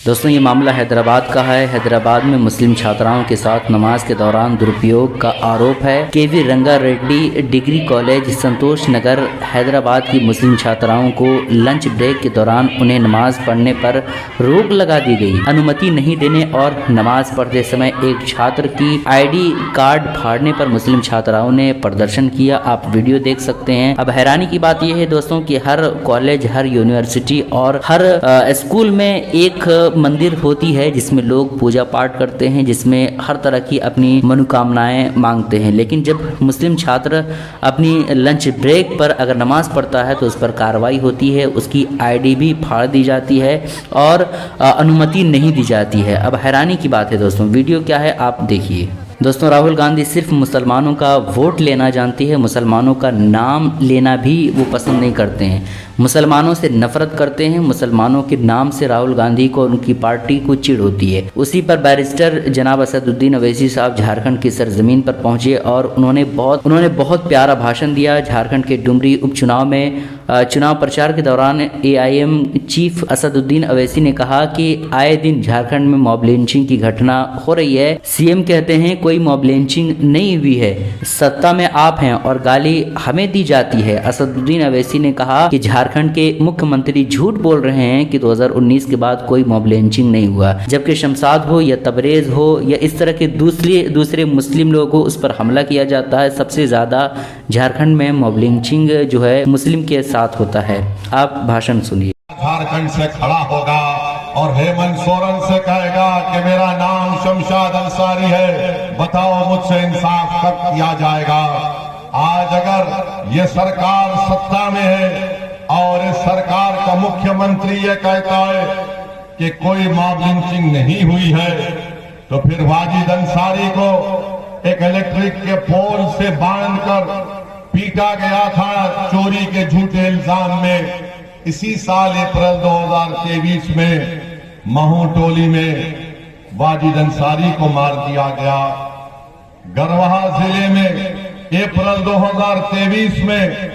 दोस्तों ये मामला हैदराबाद का है। हैदराबाद में मुस्लिम छात्राओं के साथ नमाज के दौरान दुरुपयोग का आरोप है। केवी रंगा रेड्डी डिग्री कॉलेज संतोष नगर हैदराबाद की मुस्लिम छात्राओं को लंच ब्रेक के दौरान उन्हें नमाज पढ़ने पर रोक लगा दी गई। अनुमति नहीं देने और नमाज पढ़ते समय एक छात्र की आईडी कार्ड फाड़ने पर मुस्लिम छात्राओं ने प्रदर्शन किया। आप वीडियो देख सकते हैं। अब हैरानी की बात यह है दोस्तों कि हर कॉलेज, हर यूनिवर्सिटी और हर स्कूल में एक मंदिर होती है जिसमें लोग पूजा पाठ करते हैं, जिसमें हर तरह की अपनी मनोकामनाएं मांगते हैं। लेकिन जब मुस्लिम छात्र अपनी लंच ब्रेक पर अगर नमाज पढ़ता है तो उस पर कार्रवाई होती है, उसकी आईडी भी फाड़ दी जाती है और अनुमति नहीं दी जाती है। अब हैरानी की बात है दोस्तों, वीडियो क्या है आप देखिए। दोस्तों राहुल गांधी सिर्फ मुसलमानों का वोट लेना जानती है, मुसलमानों का नाम लेना भी वो पसंद नहीं करते हैं। मुसलमानों से नफरत करते हैं। मुसलमानों के नाम से राहुल गांधी को, उनकी पार्टी को चिढ़ होती है। उसी पर बैरिस्टर जनाब असदुद्दीन ओवैसी साहब झारखंड की सरजमीन पर पहुंचे और उन्होंने बहुत प्यारा भाषण दिया। झारखंड के डुमरी उपचुनाव में चुनाव प्रचार के दौरान AIM चीफ असदुद्दीन ओवैसी ने कहा कि आए दिन झारखंड में मॉब लिंचिंग की घटना हो रही है। CM कहते हैं कोई मॉब लिंचिंग नहीं हुई है, सत्ता में आप हैं और गाली हमें दी जाती है। असदुद्दीन ओवैसी ने कहा कि झारखंड के मुख्यमंत्री झूठ बोल रहे हैं कि 2019 के बाद कोई मॉब लिंचिंग नहीं हुआ, जबकि शमशाद हो या तबरेज हो या इस तरह के दूसरे मुस्लिम लोगों को उस पर हमला किया जाता है। सबसे ज्यादा झारखंड में मॉब लिंचिंग जो है मुस्लिम के साथ होता है। आप भाषण सुनिए। झारखंड से खड़ा होगा और हेमंत सोरेन से कहेगा कि मेरा नाम शमशाद अंसारी है, बताओ मुझसे इंसाफ कब किया जाएगा। आज अगर ये सरकार सत्ता में है और इस सरकार का मुख्यमंत्री ये कहता है कि कोई मॉब लिंचिंग नहीं हुई है, तो फिर वाजिद अंसारी को एक इलेक्ट्रिक के पोल से बांधकर पीटा गया था चोरी के झूठे इल्जाम में। इसी साल अप्रैल 2023 में महू टोली में वाजिद अंसारी को मार दिया गया। गढ़वा जिले में अप्रैल 2023 में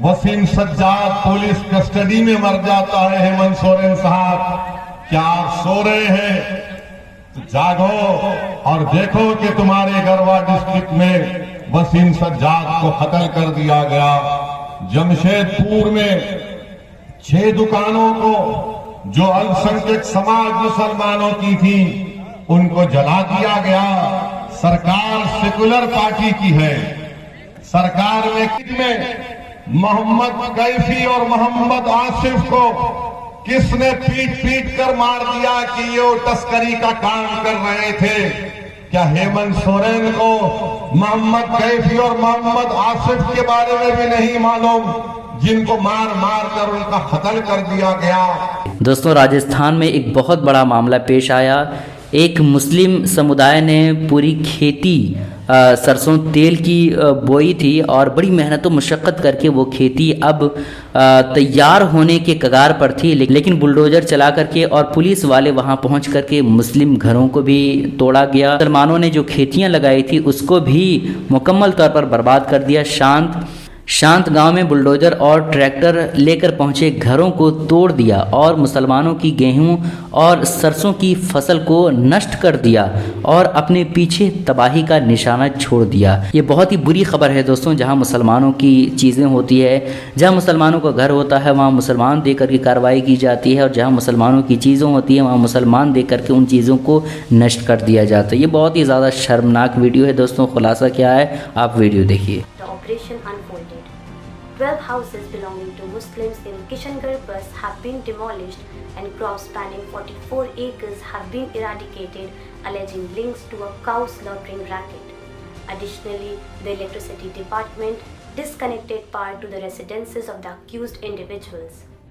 वसीम सज्जाद पुलिस कस्टडी में मर जाता है। हेमंत सोरेन साहब क्या आप सो रहे हैं? तो जागो और देखो कि तुम्हारे गढ़वा डिस्ट्रिक्ट में वसीम सज्जाद को कत्ल कर दिया गया। जमशेदपुर में 6 दुकानों को जो अल्पसंख्यक समाज मुसलमानों की थी उनको जला दिया गया। सरकार सेकुलर पार्टी की है। सरकार में मोहम्मद कैफी और मोहम्मद आसिफ को किसने पीट कर मार दिया कि ये तस्करी का काम कर रहे थे? क्या हेमंत सोरेन को मोहम्मद कैफी और मोहम्मद आसिफ के बारे में भी नहीं मालूम, जिनको मार कर उनका कत्ल कर दिया गया? दोस्तों राजस्थान में एक बहुत बड़ा मामला पेश आया। एक मुस्लिम समुदाय ने पूरी खेती सरसों तेल की बोई थी और बड़ी मेहनत व मशक्क़त करके वो खेती अब तैयार होने के कगार पर थी, लेकिन बुलडोजर चला करके और पुलिस वाले वहां पहुंच करके मुस्लिम घरों को भी तोड़ा गया। मुसलमानों ने जो खेतियां लगाई थी उसको भी मुकम्मल तौर पर बर्बाद कर दिया। शांत गांव में बुलडोजर और ट्रैक्टर लेकर पहुंचे घरों को तोड़ दिया और मुसलमानों की गेहूं और सरसों की फसल को नष्ट कर दिया और अपने पीछे तबाही का निशाना छोड़ दिया। ये बहुत ही बुरी खबर है दोस्तों। जहां मुसलमानों की चीज़ें होती है, जहां मुसलमानों का घर होता है, वहां मुसलमान दे करके कार्रवाई की जाती है और जहां मुसलमानों की चीज़ें होती हैं वहां मुसलमान दे करके उन चीज़ों को नष्ट कर दिया जाता है। ये बहुत ही ज़्यादा शर्मनाक वीडियो है दोस्तों। खुलासा क्या है आप वीडियो देखिए। 12 houses belonging to Muslims in Kishangarh Bus have been demolished and crops spanning 44 acres have been eradicated, alleging links to a cow slaughtering racket. Additionally, the electricity department disconnected power to the residences of the accused individuals.